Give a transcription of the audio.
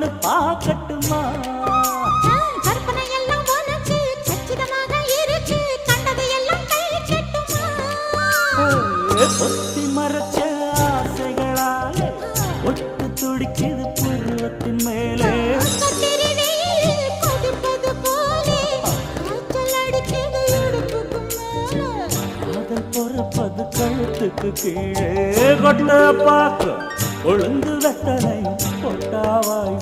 ஒண்ணு பார்க்கட்டுமா? கற்பனை எல்லாம் உனக்கு கச்சிதமாக இருக்கு, கண்டது எல்லாம் கை கட்டுமா? பொத்தி மறைச்ச ஆசைகளாலே ஒட்டு துடிக்குது புருவத்தின் மேலே. கொதிப்பது போலே காய்ச்சல் அடிக்குது இடுப்புக்கு மேலே. காதல் பொறப்பது கழுத்துக்கு கீழே. கொட்ட பார்க்க கொழுந்து வெத்தனை கொட்டாவாய்